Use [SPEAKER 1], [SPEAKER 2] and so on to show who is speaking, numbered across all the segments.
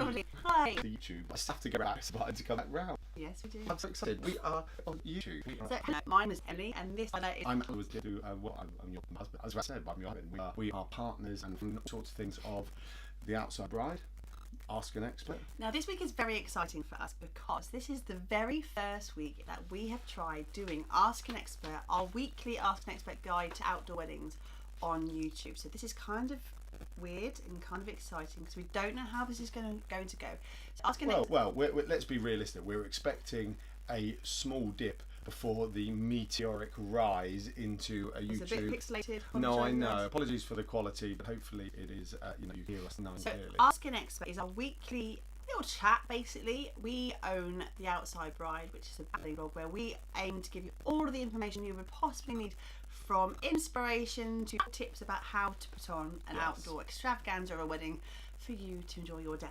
[SPEAKER 1] recording. Hi.
[SPEAKER 2] To YouTube. I just have to go back to come back round.
[SPEAKER 1] Yes, we do.
[SPEAKER 2] I'm so excited. We are on YouTube.
[SPEAKER 1] So, hello, my name is Emily, and this is...
[SPEAKER 2] I'm your husband. As I said, I'm your husband. We are partners and all sorts of things of The Outside Bride. Ask an Expert.
[SPEAKER 1] Now, this week is very exciting for us because this is the very first week that we have tried doing Ask an Expert, our weekly Ask an Expert guide to outdoor weddings on YouTube. So this is kind of weird and kind of exciting because we don't know how this is going to go. So Ask an Expert.
[SPEAKER 2] Let's be realistic. We're expecting a small dip before the meteoric rise into a YouTube.
[SPEAKER 1] It's a bit pixelated.
[SPEAKER 2] No, I know. Apologies for the quality, but hopefully it is. You hear us now.
[SPEAKER 1] So Ask an Expert is our weekly little chat. Basically, we own The Outside Bride, which is a Baylily blog where we aim to give you all of the information you would possibly need, from inspiration to tips about how to put on an outdoor extravaganza or a wedding for you to enjoy your day.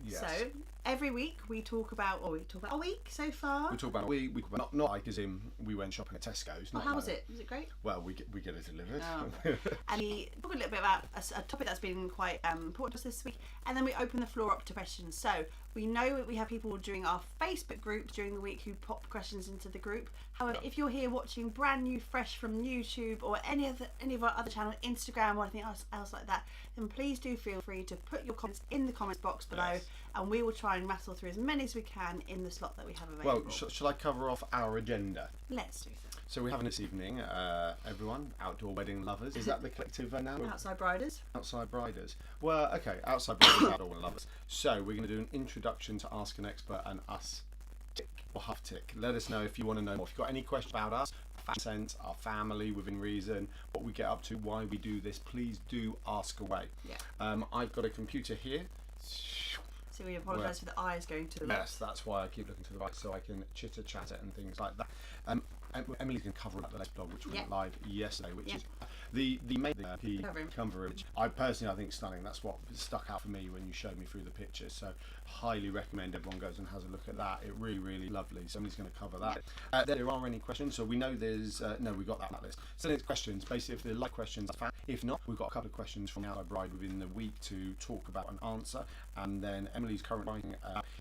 [SPEAKER 2] Yes.
[SPEAKER 1] So every week we talk about a week so far.
[SPEAKER 2] We talk about a week. We talk about not like as in we went shopping at Tesco's.
[SPEAKER 1] Well, how was it? Was it great?
[SPEAKER 2] Well, we get it delivered.
[SPEAKER 1] Oh. And we talk a little bit about a topic that's been quite important to us this week, and then we open the floor up to questions. So we know that we have people during our Facebook group during the week who pop questions into the group. However, if you're here watching brand new, fresh from YouTube or any of our other channels, Instagram or anything else like that, then please do feel free to put your comments in the comments box below, and we will try and rattle through as many as we can in the slot that we have available.
[SPEAKER 2] Well, shall I cover off our agenda?
[SPEAKER 1] Let's do so.
[SPEAKER 2] So we're having this evening, everyone, outdoor wedding lovers. Is that the collective now?
[SPEAKER 1] Outside Briders.
[SPEAKER 2] Outside Briders. Well, okay, outside briders, outdoor wedding lovers. So we're going to do an introduction to Ask an Expert and us. Tick or half tick. Let us know if you want to know more. If you've got any questions about us, fashion sense, our family within reason, what we get up to, why we do this, please do ask away.
[SPEAKER 1] Yeah.
[SPEAKER 2] I've got a computer here.
[SPEAKER 1] So we apologise for the eyes going to the left.
[SPEAKER 2] Yes, that's why I keep looking to the right, so I can chitter chat it and things like that. Emily's going to cover up the latest blog, which went live yesterday, which is the main cover image. I think stunning. That's what stuck out for me when you showed me through the pictures. So highly recommend everyone goes and has a look at that. It really lovely. So Emily's going to cover that. There are any questions? So we know there's we got that list. So there's questions. Basically, if there are like questions, that's fine. If not, we've got a couple of questions from Outside Bride within the week to talk about and answer. And then Emily's currently writing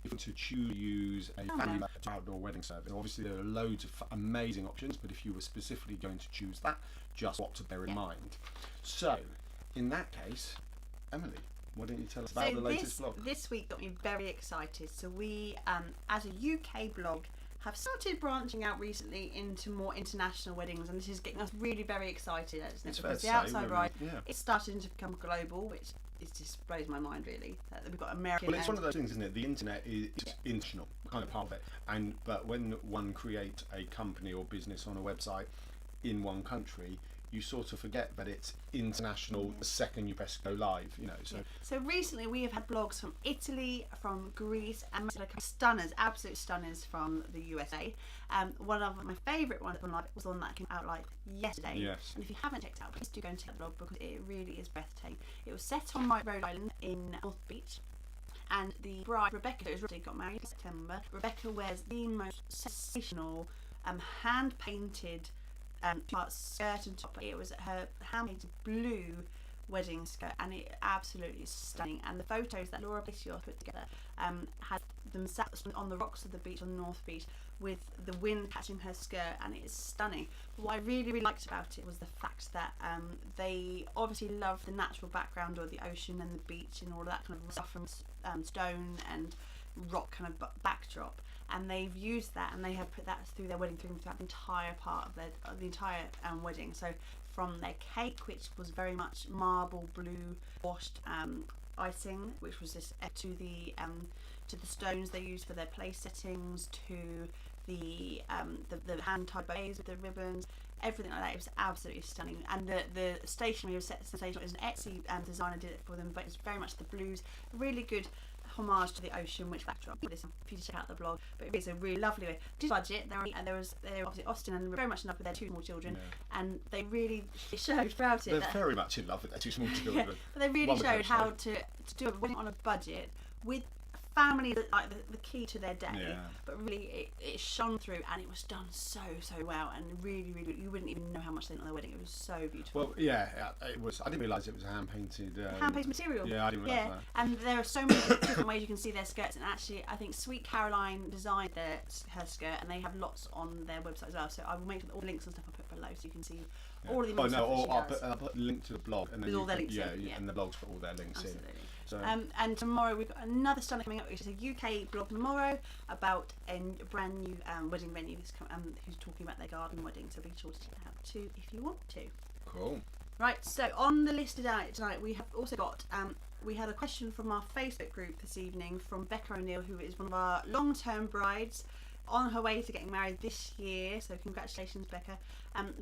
[SPEAKER 2] if you want to use a family outdoor wedding service. Obviously, there are loads of amazing options, but if you were specifically going to choose that, just what to bear in mind. So, in that case, Emily, why don't you tell us about the latest blog?
[SPEAKER 1] This week got me very excited. So we, as a UK blog, have started branching out recently into more international weddings, and this is getting us really very excited.
[SPEAKER 2] It's
[SPEAKER 1] because The Outside Bride, it's starting to become global, which just blows my mind really. That we've got American.
[SPEAKER 2] Well, it's one of those things, isn't it? The internet is international, kind of part of it. But when one creates a company or business on a website in one country, you sort of forget that it's international the second you press go live, So
[SPEAKER 1] recently we have had blogs from Italy, from Greece, and absolute stunners from the USA. One of my favourite ones was one that came out yesterday.
[SPEAKER 2] Yes.
[SPEAKER 1] And if you haven't checked it out, please do go and check that blog because it really is breathtaking. It was set on Rhode Island in North Beach. And the bride, Rebecca, got married in September. Rebecca wears the most sensational, hand-painted skirt and top. It was her hand-painted blue wedding skirt, and it absolutely is stunning. And the photos that Laura Palacios put together had them sat on the rocks of the beach on North Beach with the wind catching her skirt, and it is stunning. But what I really liked about it was the fact that they obviously love the natural background of the ocean and the beach and all that kind of rough and stone and rock kind of backdrop, and they've used that and they have put that through their wedding throughout the entire part of the entire wedding. So from their cake, which was very much marble blue washed icing, which was just to the stones they used for their place settings, to the hand tied bows with the ribbons, everything like that. It was absolutely stunning. And the stationery was sensational. It was an Etsy designer did it for them, but it's very much the blues. Really good homage to the ocean, which backdrop for you to check out the blog. But it is a really lovely way. Did budget, they were obviously Austin and very much in love with their two small children, and they really showed throughout it.
[SPEAKER 2] They're very much in love with their two small children.
[SPEAKER 1] But they really showed how to do a wedding on a budget with family is like the key to their day.
[SPEAKER 2] Yeah.
[SPEAKER 1] But really, it shone through, and it was done so well, and really, you wouldn't even know how much they did on their wedding. It was so beautiful.
[SPEAKER 2] Well, yeah, it was. I didn't realise it was hand painted.
[SPEAKER 1] Hand painted material.
[SPEAKER 2] Yeah, I didn't realise that.
[SPEAKER 1] And there are so many different ways you can see their skirts. And actually, I think Sweet Caroline designed her skirt, and they have lots on their website as well. So I will make all the links and stuff I'll put below, so you can see all of the amazing stuff
[SPEAKER 2] I'll put a link to the blog, and then
[SPEAKER 1] with all their links
[SPEAKER 2] and the blogs put all their links
[SPEAKER 1] Absolutely.
[SPEAKER 2] in. So.
[SPEAKER 1] And tomorrow we've got another stunner coming up, which is a UK blog tomorrow about a brand new wedding venue who's talking about their garden wedding. So be sure to check that out too if you want to.
[SPEAKER 2] Cool.
[SPEAKER 1] Right. So on the list tonight we have also got we had a question from our Facebook group this evening from Becca O'Neill, who is one of our long-term brides on her way to getting married this year. So congratulations, Becca.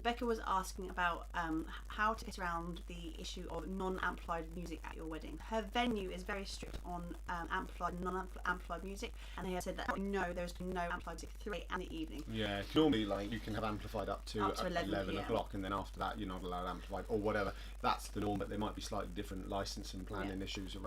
[SPEAKER 1] Becca was asking about how to get around the issue of non-amplified music at your wedding. Her venue is very strict on amplified and non-amplified music, and they have said that no, there's no amplified music 3 and the evening.
[SPEAKER 2] Yeah, normally like you can have amplified up to 11
[SPEAKER 1] PM.
[SPEAKER 2] o'clock, and then after that you're not allowed amplified or whatever. That's the norm, but there might be slightly different licensing planning issues or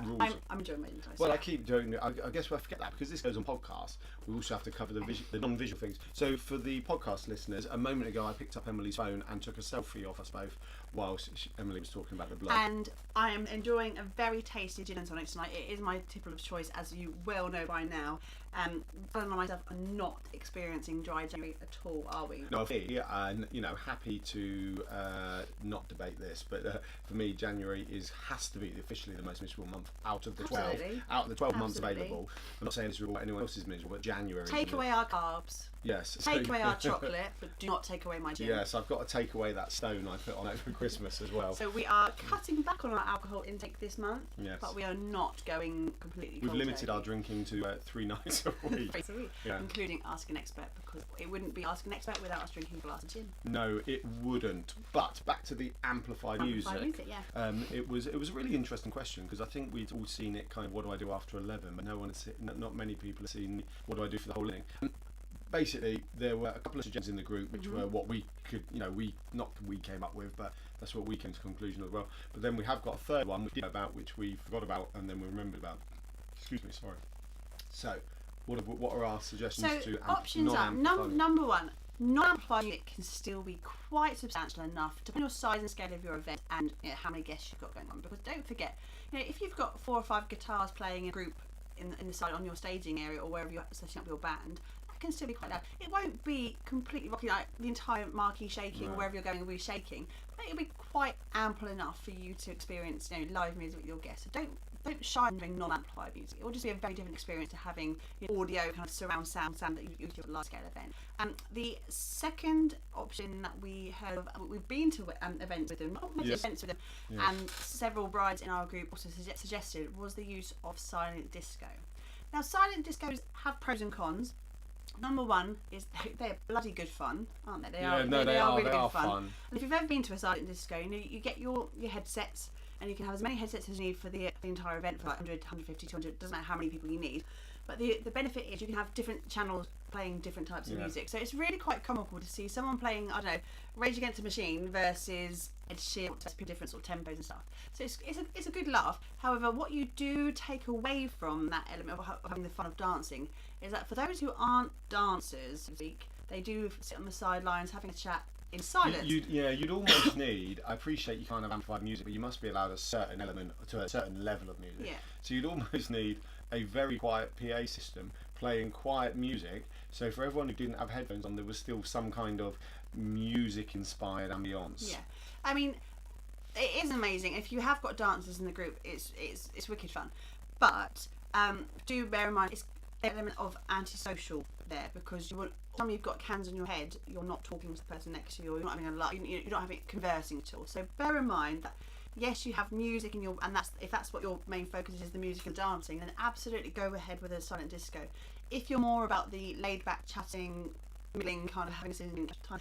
[SPEAKER 2] rules.
[SPEAKER 1] I'm enjoying my interest.
[SPEAKER 2] Well, I keep doing it. I guess we'll forget that because this goes on podcasts. We also have to cover the non-visual things. So for the podcast listeners, a moment ago I picked up Emily's phone and took a selfie of us both whilst Emily was talking about the blog.
[SPEAKER 1] And I am enjoying a very tasty gin and tonic tonight. It is my tipple of choice, as you well know by now. Alan and myself are not experiencing dry January at all, are we?
[SPEAKER 2] No, happy to not debate this, but for me, January has to be officially the most miserable month out of the 12.
[SPEAKER 1] Absolutely.
[SPEAKER 2] Out of the 12 months
[SPEAKER 1] Absolutely.
[SPEAKER 2] available. I'm not saying it's miserable, anyone else is miserable, but January.
[SPEAKER 1] Take away our carbs.
[SPEAKER 2] Yes.
[SPEAKER 1] Take away our chocolate, but do not take away my gin.
[SPEAKER 2] Yes, I've got to take away that stone I put on over Christmas as well.
[SPEAKER 1] So we are cutting back on our alcohol intake this month,
[SPEAKER 2] yes.
[SPEAKER 1] but we are not going completely
[SPEAKER 2] We've
[SPEAKER 1] cold
[SPEAKER 2] limited
[SPEAKER 1] turkey.
[SPEAKER 2] our drinking to 3 nights a week. Yeah.
[SPEAKER 1] Including Ask an Expert, because it wouldn't be Ask an Expert without us drinking a glass of gin.
[SPEAKER 2] No, it wouldn't. But back to the amplified music.
[SPEAKER 1] Yeah.
[SPEAKER 2] It was a really interesting question because I think we'd all seen it kind of what do I do after 11, but not many people have seen what do I do for the whole evening. Basically, there were a couple of suggestions in the group which were what we could, we came up with, but that's what we came to conclusion as well. But then we have got a third one we didn't know about, which we forgot about, and then we remembered about. Excuse me, sorry. So, what are our suggestions to
[SPEAKER 1] options are number one. Non-amplified music can still be quite substantial enough, depending on the size and scale of your event and how many guests you've got going on. Because don't forget, if you've got 4 or 5 guitars playing in a group in the side on your staging area or wherever you're setting up your band, that can still be quite loud. It won't be completely rocky, like the entire marquee shaking or wherever you're going will be shaking, but it'll be quite ample enough for you to experience live music with your guests. So don't shy from doing non-amplified music. It will just be a very different experience to having audio kind of surround sound that you do at a large scale event. The second option that we heard of, we've been to events with them, not many events with them, and several brides in our group also suggested, was the use of silent disco. Now, silent discos have pros and cons. Number one is they're bloody good fun, aren't they? They are really good fun. And if you've ever been to a silent disco, you get your headsets, and you can have as many headsets as you need for the entire event for like 100, 150, 200, doesn't matter how many people you need. But the benefit is you can have different channels playing different types of music. So it's really quite comical to see someone playing, I don't know, Rage Against the Machine versus Ed Sheeran, different sort of tempos and stuff. So it's a good laugh. However, what you do take away from that element of having the fun of dancing is that for those who aren't dancers, so to speak, they do sit on the sidelines having a chat in silence.
[SPEAKER 2] You'd almost need. I appreciate you can't have amplified music, but you must be allowed a certain element to a certain level of music.
[SPEAKER 1] Yeah.
[SPEAKER 2] So you'd almost need a very quiet PA system playing quiet music. So for everyone who didn't have headphones on, there was still some kind of music-inspired ambience.
[SPEAKER 1] Yeah, I mean, it is amazing. If you have got dancers in the group, it's wicked fun. But do bear in mind it's an element of antisocial there, because time you've got cans on your head, you're not talking to the person next to you, or you're not having you're not having conversing at all. So bear in mind that yes, you have music in if that's what your main focus is, the music and dancing, then absolutely go ahead with a silent disco. If you're more about the laid back chatting, middling, kind of having a singing time,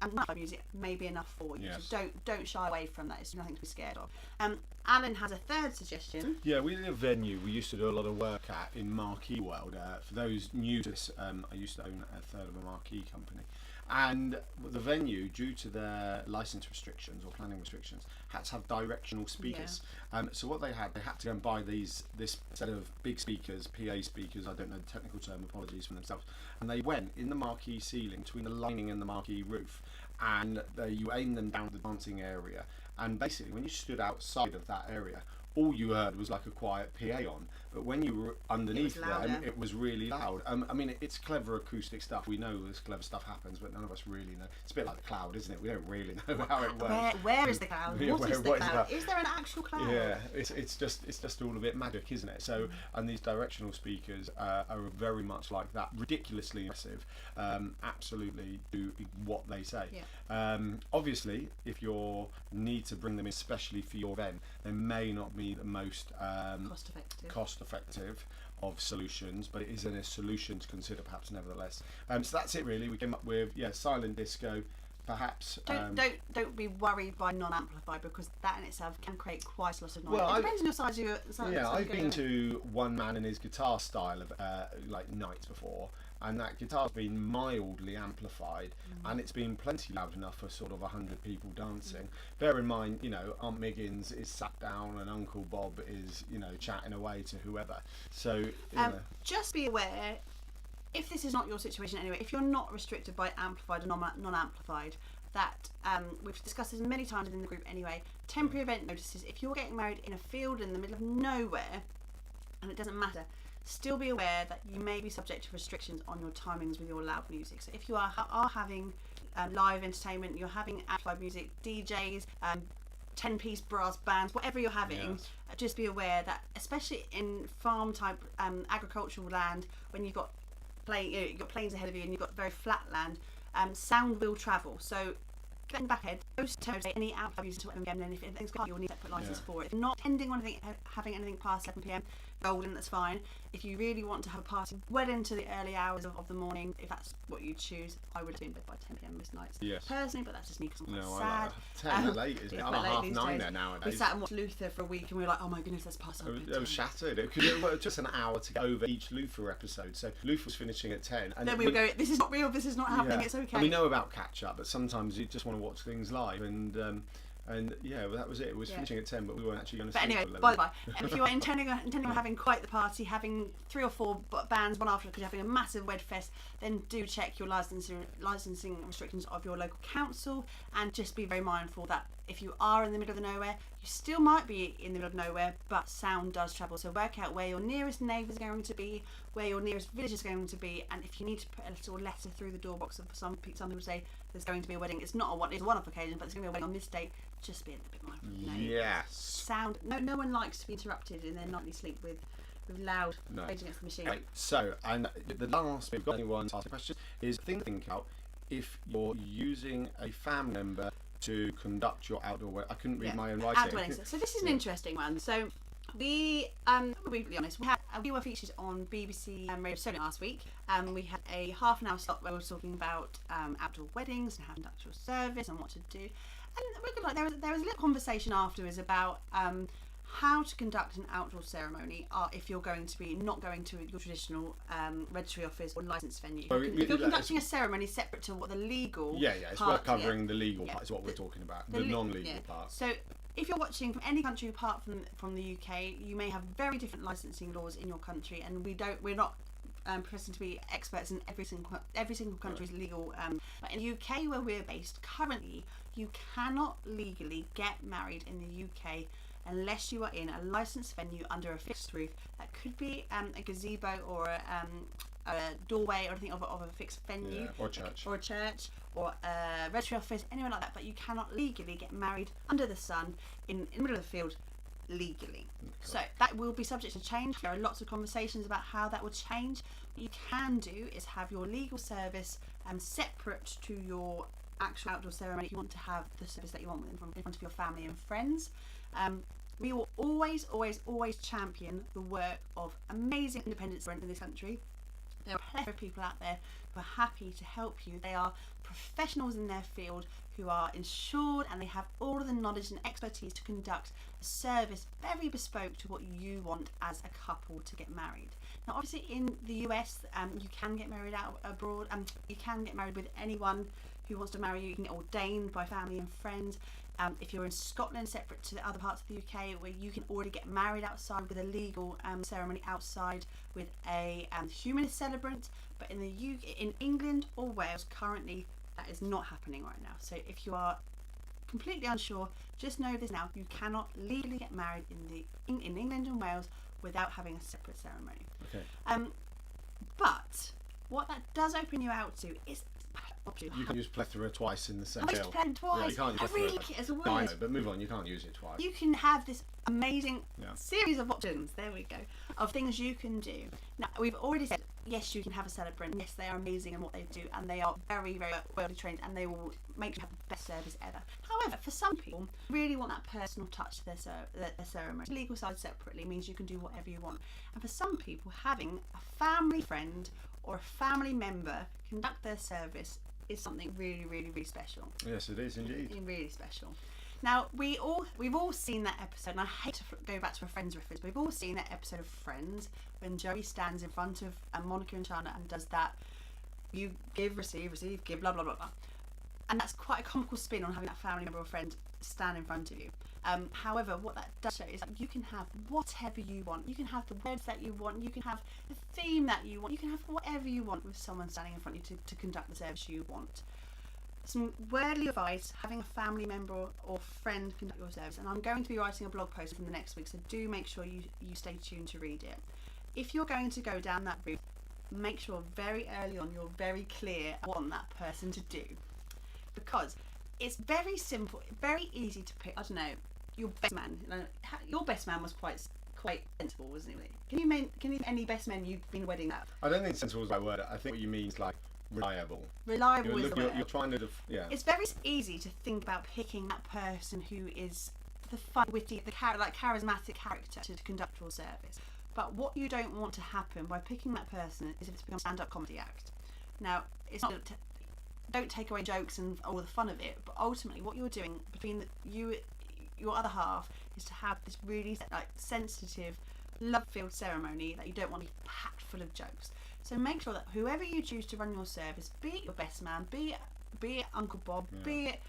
[SPEAKER 1] and that music may be enough for you.
[SPEAKER 2] Yes.
[SPEAKER 1] So don't shy away from that. It's nothing to be scared of. Alan has a third suggestion.
[SPEAKER 2] Yeah, we did a venue we used to do a lot of work at in Marquee World. For those new to this, I used to own a third of a marquee company, And the venue, due to their license restrictions or planning restrictions, had to have directional speakers. So what they had to go and buy this set of big speakers, PA speakers, I don't know the technical term, apologies for themselves, and they went in the marquee ceiling between the lining and the marquee roof, and you aim them down the dancing area, and basically when you stood outside of that area, all you heard was like a quiet PA on, but when you were underneath them, it was really loud. I mean, it's clever acoustic stuff. We know this clever stuff happens, but none of us really know. It's a bit like the cloud, isn't it? We don't really know how it works.
[SPEAKER 1] Where is the cloud? What is the cloud? Is there an actual cloud?
[SPEAKER 2] Yeah, it's just all a bit magic, isn't it? So, and these directional speakers are very much like that, ridiculously impressive. Absolutely do what they say.
[SPEAKER 1] Yeah.
[SPEAKER 2] Obviously, if you need to bring them in, especially for your event, they may not be the most cost effective of solutions, but it is a solution to consider perhaps nevertheless. So that's it really. We came up with silent disco, perhaps.
[SPEAKER 1] Don't be worried by non-amplified, because that in itself can create quite a lot of noise. Well, it depends on your size of your
[SPEAKER 2] I've been to one man and his guitar style of like nights before, and that guitar's been mildly amplified, and it's been plenty loud enough for sort of 100 people dancing. Bear in mind, Aunt Miggins is sat down and Uncle Bob is, chatting away to whoever. So,
[SPEAKER 1] just be aware, if this is not your situation anyway, if you're not restricted by amplified or non-amplified, that we've discussed this many times in the group anyway, temporary event notices, if you're getting married in a field in the middle of nowhere, and it doesn't matter, still be aware that you may be subject to restrictions on your timings with your loud music. So if you are having live entertainment, you're having amplified music, DJs, 10-piece brass bands, whatever you're having, just be aware that, especially in farm type agricultural land, when you've got plains ahead of you and you've got very flat land, sound will travel. So getting back ahead, most times any amplified music to FM, and if anything's got, you'll need a separate license for it. If not intending on having anything past 11 p.m, golden, that's fine. If you really want to have a party well into the early hours of the morning, if that's what you choose, I would be in bed by 10 p.m. most nights.
[SPEAKER 2] Yes.
[SPEAKER 1] Personally, but that's just me because I'm
[SPEAKER 2] quite
[SPEAKER 1] sad.
[SPEAKER 2] 10 late, isn't it? I'm at 9:30 there nowadays.
[SPEAKER 1] We sat and watched Luther for a week and we were like, oh my goodness, that's past.
[SPEAKER 2] I was shattered. It was just an hour to go over each Luther episode. So Luther was finishing at 10. And
[SPEAKER 1] then we would go, this is not real, this is not happening, it's okay.
[SPEAKER 2] And we know about catch up, but sometimes you just want to watch things live, and well, that was it. It was finishing at 10, but we weren't actually going to.
[SPEAKER 1] But anyway, by the way, if you are intending on having quite the party, having 3 or 4 bands one after, because you're having a massive wed fest, then do check your licensing restrictions of your local council, and just be very mindful that if you are in the middle of nowhere, you still might be in the middle of nowhere, but sound does travel. So work out where your nearest neighbours are going to be, where your nearest village is going to be, and if you need to put a little letter through the door box, of some people say there's going to be a wedding. It's not it's a one-off occasion, but there's going to be a wedding on this date. Just be a little bit mindful.
[SPEAKER 2] Yes.
[SPEAKER 1] Sound. No one likes to be interrupted in their nightly sleep with loud rage against the machine.
[SPEAKER 2] Okay, so, and the last bit, if you've got anyone to ask a question, is think about if you're using a family member to conduct your outdoor wedding. I couldn't read my own writing.
[SPEAKER 1] Outdoor weddings. So this is an interesting one. So we, to be honest, we were featured on BBC Radio Solent last week. We had a half-an-hour slot where we were talking about outdoor weddings and how to conduct your service and what to do. And there was a little conversation afterwards about how to conduct an outdoor ceremony if you're going to be not going to your traditional registry office or licensed venue. If you're conducting a ceremony separate to what the legal
[SPEAKER 2] it's worth covering the legal part is what we're talking about, the non-legal part.
[SPEAKER 1] So if you're watching from any country apart from the UK, you may have very different licensing laws in your country, and we're not professing to be experts in every single country's legal. But in the UK, where we're based currently, you cannot legally get married in the UK unless you are in a licensed venue under a fixed roof. That could be a gazebo or a doorway or anything of a fixed venue,
[SPEAKER 2] or a church,
[SPEAKER 1] or a registry office, anywhere like that. But you cannot legally get married under the sun in the middle of the field legally. Okay. So that will be subject to change. There are lots of conversations about how that will change. What you can do is have your legal service separate to your actual outdoor ceremony if you want to have the service that you want in front of your family and friends. We will always champion the work of amazing independent rent in this country. There are plenty of people out there who are happy to help you. They are professionals in their field who are insured, and they have all of the knowledge and expertise to conduct a service very bespoke to what you want as a couple to get married. Now obviously in the US you can get married out abroad, you can get married with anyone who wants to marry you. You can get ordained by family and friends. If you're in Scotland, separate to the other parts of the UK, where you can already get married outside with a legal ceremony outside with a humanist celebrant. But in the UK, in England or Wales currently, that is not happening right now. So if you are completely unsure, just know this now: you cannot legally get married in England and Wales without having a separate ceremony.
[SPEAKER 2] Okay.
[SPEAKER 1] But what that does open you out to is
[SPEAKER 2] you can use plethora twice in the same bill.
[SPEAKER 1] Yeah, you can't use
[SPEAKER 2] I
[SPEAKER 1] really like it as a word.
[SPEAKER 2] No, I know, but move on. You can't use it twice.
[SPEAKER 1] You can have this amazing series of options. There we go, of things you can do. Now we've already said yes, you can have a celebrant. Yes, they are amazing in what they do, and they are very, very well trained, and they will make you have the best service ever. However, for some people, really want that personal touch to their ceremony. The legal side separately means you can do whatever you want, and for some people, having a family friend or a family member conduct their service is something really, really, really special.
[SPEAKER 2] Yes, it is indeed.
[SPEAKER 1] Really special. Now we've all seen that episode, and I hate to go back to a Friends reference, but we've all seen that episode of Friends when Joey stands in front of Monica and Chandler and does that, you give, receive, give, blah blah blah blah, and that's quite a comical spin on having that family member or friend stand in front of you. However, what that does show is that you can have whatever you want. You can have the words that you want. You can have the theme that you want. You can have whatever you want with someone standing in front of you to conduct the service you want. Some worldly advice: having a family member or friend conduct your service. And I'm going to be writing a blog post from the next week, so do make sure you stay tuned to read it. If you're going to go down that route, make sure very early on you're very clear what you want that person to do, because it's very simple, very easy to pick. I don't know, your best man. Your best man was quite sensible, wasn't he? Can you name any best men you've been wedding at?
[SPEAKER 2] I don't think sensible is the right word. I think what you mean is like reliable.
[SPEAKER 1] Reliable is the word.
[SPEAKER 2] You're trying to,
[SPEAKER 1] It's very easy to think about picking that person who is the fun, witty, charismatic character to conduct your service. But what you don't want to happen by picking that person is if it's become a stand-up comedy act. Now, it's not. Don't take away jokes and all the fun of it, but ultimately, what you're doing between your other half is to have this really sensitive, love-filled ceremony that you don't want to be packed full of jokes. So make sure that whoever you choose to run your service, be it your best man, be it Uncle Bob, be it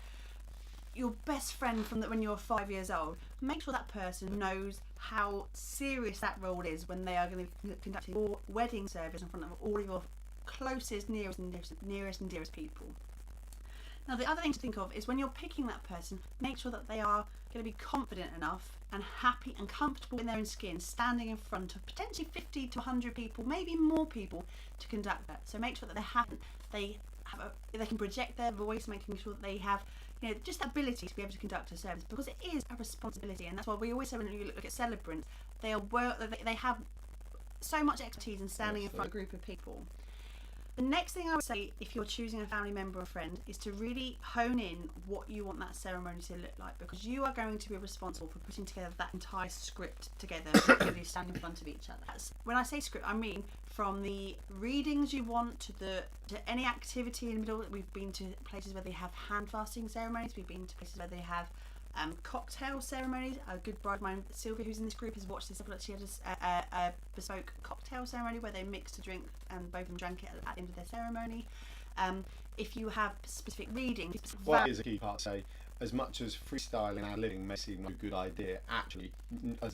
[SPEAKER 1] your best friend from when you're 5 years old, make sure that person knows how serious that role is when they are going to be conducting your wedding service in front of all of your closest, nearest and dearest people. Now the other thing to think of is when you're picking that person, make sure that they are going to be confident enough and happy and comfortable in their own skin, standing in front of potentially 50 to 100 people, maybe more people, to conduct that. So make sure that they can project their voice, making sure that they have just the ability to be able to conduct a service, because it is a responsibility, and that's why we always say when you look at celebrants, they have so much expertise in standing in front of a group of people. The next thing I would say, if you're choosing a family member or friend, is to really hone in what you want that ceremony to look like, because you are going to be responsible for putting together that entire script together, really standing in front of each other. When I say script, I mean from the readings you want to any activity in the middle. We've been to places where they have hand fasting ceremonies. We've been to places where they have cocktail ceremonies. A good bride of mine, Sylvia, who's in this group, has watched this. She had a bespoke cocktail ceremony where they mixed a drink and both of them drank it at the end of their ceremony. If you have specific reading,
[SPEAKER 2] what is a key part, say, as much as freestyling and living may seem like a good idea, actually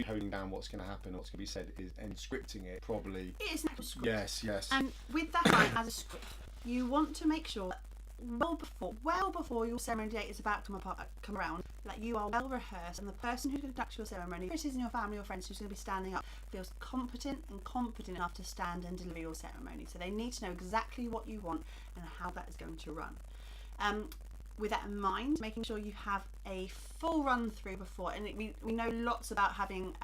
[SPEAKER 2] holding down what's going to happen, what's going to be said, and scripting it properly.
[SPEAKER 1] It is an actual script.
[SPEAKER 2] Yes.
[SPEAKER 1] And with that as a script, you want to make sure that well before your ceremony date is about to come around, that you are well rehearsed, and the person who conducts your ceremony, if it is in your family or friends who's going to be standing up, feels competent enough to stand and deliver your ceremony. So they need to know exactly what you want and how that is going to run. With that in mind, making sure you have a full run through before, and we know lots about having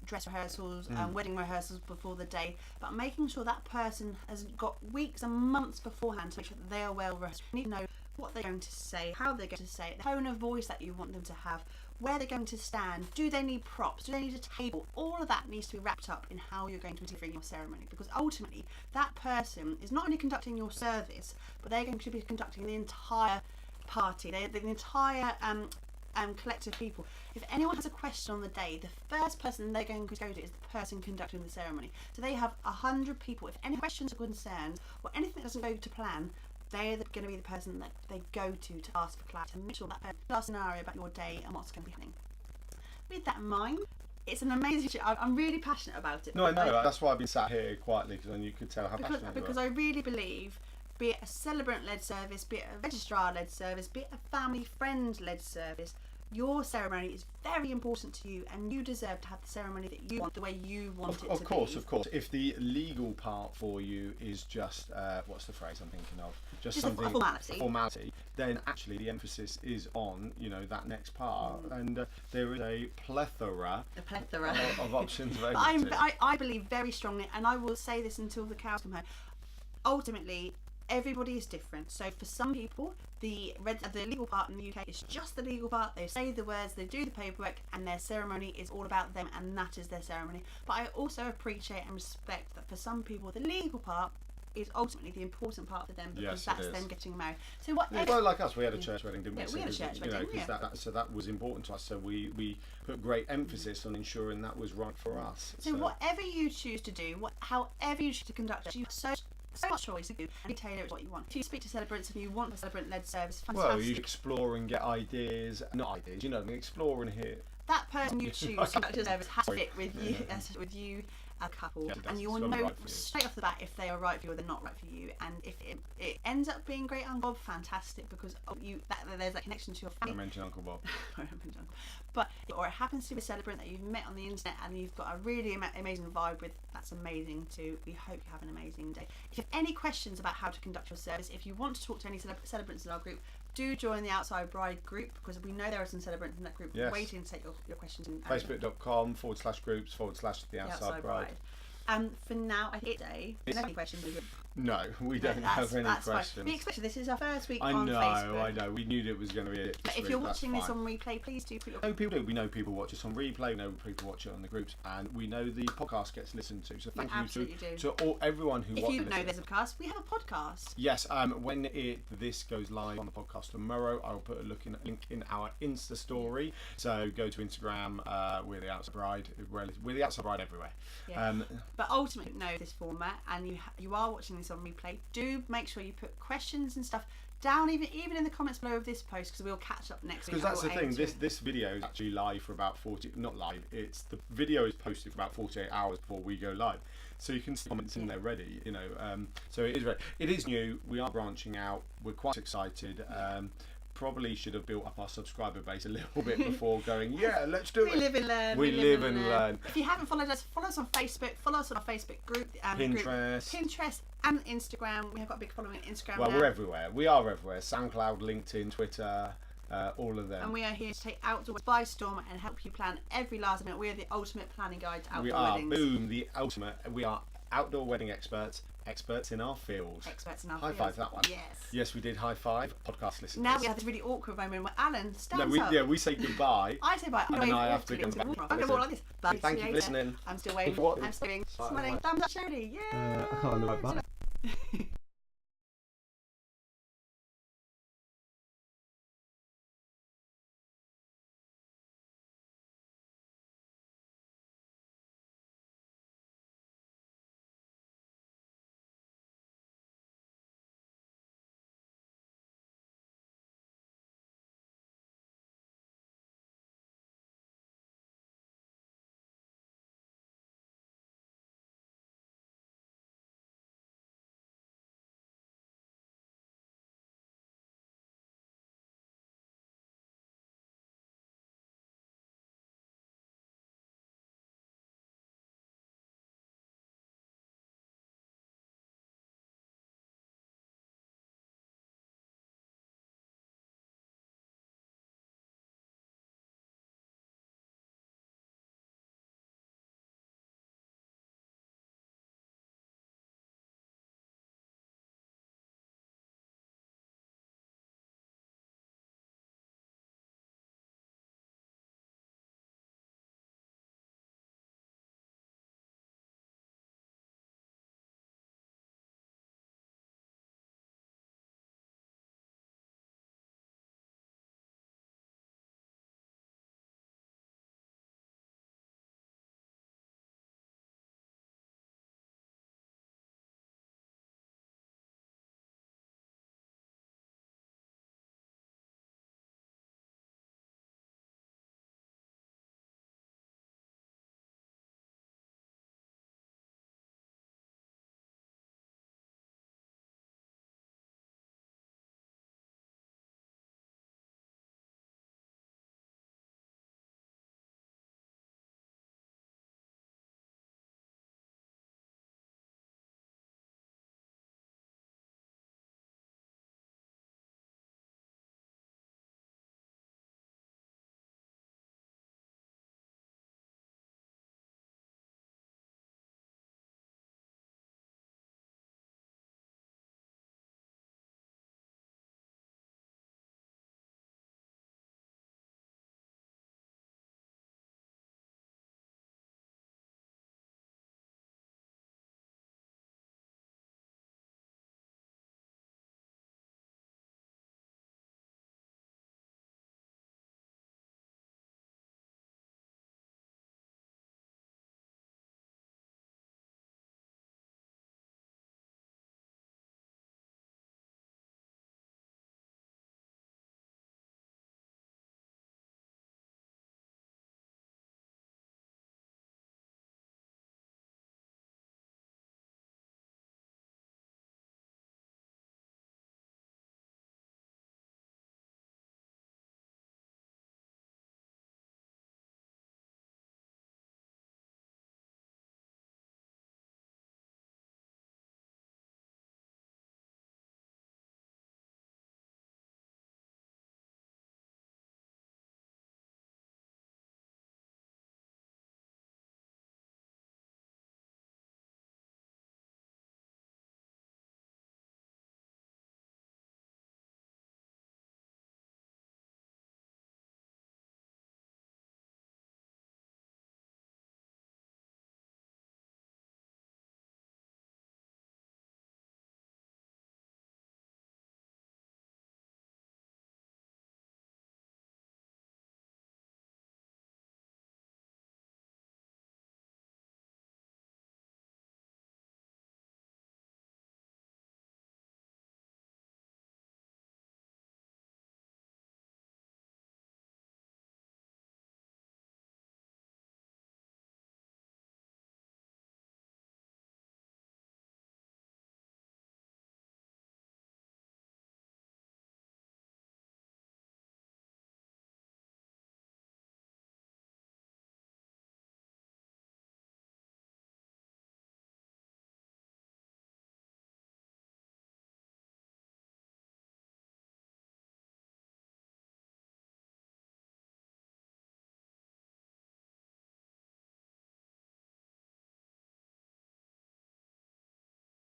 [SPEAKER 1] dress rehearsals and wedding rehearsals before the day, but making sure that person has got weeks and months beforehand to make sure that they are well rehearsed. You need to know what they're going to say, how they're going to say it, the tone of voice that you want them to have, where they're going to stand, do they need props, do they need a table? All of that needs to be wrapped up in how you're going to be delivering your ceremony, because ultimately that person is not only conducting your service, but they're going to be conducting the entire party, the entire collective people. If anyone has a question on the day, the first person they're going to go to is the person conducting the ceremony. So they have 100 people. If any questions or concerns or anything that doesn't go to plan, they're going to be the person that they go to ask for clarity, to make sure that last scenario about your day and what's going to be happening. With that in mind, it's an amazing show. I'm really passionate about it.
[SPEAKER 2] No, I know. That's why I've been sat here quietly, because then you could tell how passionate you are.
[SPEAKER 1] Because I really believe, be it a celebrant-led service, be it a registrar-led service, be it a family friend-led service, your ceremony is very important to you, and you deserve to have the ceremony that you want, the way you want it to be.
[SPEAKER 2] Of course. If the legal part for you is just, what's the phrase I'm thinking of? Just something,
[SPEAKER 1] a
[SPEAKER 2] formality, then actually the emphasis is on, that next part, and there is a plethora of options available.
[SPEAKER 1] I believe very strongly, and I will say this until the cows come home, ultimately, everybody is different. So for some people, the legal part in the UK is just the legal part. They say the words, they do the paperwork, and their ceremony is all about them, and that is their ceremony. But I also appreciate and respect that for some people, the legal part is ultimately the important part for them, because that's them getting married. So
[SPEAKER 2] well, like us, we had a church wedding, didn't we?
[SPEAKER 1] We had a church wedding,
[SPEAKER 2] so that was important to us. So we put great emphasis on ensuring that was right for us.
[SPEAKER 1] So whatever you choose to do, however you choose to conduct it, you have so much choice to do, and you tailor it to what you want. If you speak to celebrants and you want a celebrant-led service, fantastic.
[SPEAKER 2] Well, you explore and get ideas, explore and hear.
[SPEAKER 1] That person you choose to conduct a service has to fit with you a couple, and you'll know straight off the bat if they are right for you or they're not right for you. And if it ends up being great Uncle Bob, fantastic, because there's that connection to your family.
[SPEAKER 2] I mentioned Uncle Bob.
[SPEAKER 1] Or it happens to be a celebrant that you've met on the internet and you've got a really amazing vibe with. That's amazing too. We hope you have an amazing day. If you have any questions about how to conduct your service, if you want to talk to any celebrants in our group, do join the Outside Bride group, because we know there are some celebrants in that group waiting to take your questions.
[SPEAKER 2] Facebook.com/groups/the Outside Bride.
[SPEAKER 1] For now, I think today, do you have any questions?
[SPEAKER 2] No, we don't have any questions.
[SPEAKER 1] Fine. We expected this is our first week on Facebook.
[SPEAKER 2] I know. We knew it was going to be it.
[SPEAKER 1] But if you're watching this on replay, please do put your...
[SPEAKER 2] No, people do. We know people watch us on replay. We know people watch it on the groups, and we know the podcast gets listened to. So thank you to everyone who watches.
[SPEAKER 1] If you know there's a podcast, we have a podcast.
[SPEAKER 2] Yes. When this goes live on the podcast tomorrow, I'll put a link in our Insta story. So go to Instagram. We're the Outside Bride. We're the Outside Bride everywhere.
[SPEAKER 1] Yeah. But ultimately, know this format, and you are watching this on replay. Do make sure you put questions and stuff down, even in the comments below of this post, because we'll catch up next week.
[SPEAKER 2] Because that's the thing. This video is actually live for about 40. Not live. The video is posted for about 48 hours before we go live. So you can see comments in there ready. So it is ready. It is new. We are branching out. We're quite excited. Probably should have built up our subscriber base a little bit before going, let's do it.
[SPEAKER 1] We live and learn.
[SPEAKER 2] We live and learn.
[SPEAKER 1] If you haven't followed us, follow us on Facebook, follow us on our Facebook group, Pinterest and Instagram. We have got a big following on Instagram now.
[SPEAKER 2] We're everywhere. We are everywhere. SoundCloud, LinkedIn, Twitter, all of them.
[SPEAKER 1] And we are here to take outdoor by storm and help you plan every last minute. We are the ultimate planning guide to outdoor weddings.
[SPEAKER 2] Boom, the ultimate. We are outdoor wedding experts in our field. High five that one. Yes, we did high five. Podcast listeners.
[SPEAKER 1] Now we have this really awkward moment where Alan stands up.
[SPEAKER 2] Yeah, we say goodbye.
[SPEAKER 1] I say bye.
[SPEAKER 2] And I have to go back.
[SPEAKER 1] I'm going to walk like this. Bye.
[SPEAKER 2] Thank you for listening.
[SPEAKER 1] I'm still waving. I'm still smiling. Thumbs up, Shirley. Yeah.
[SPEAKER 2] I can't know. Bye.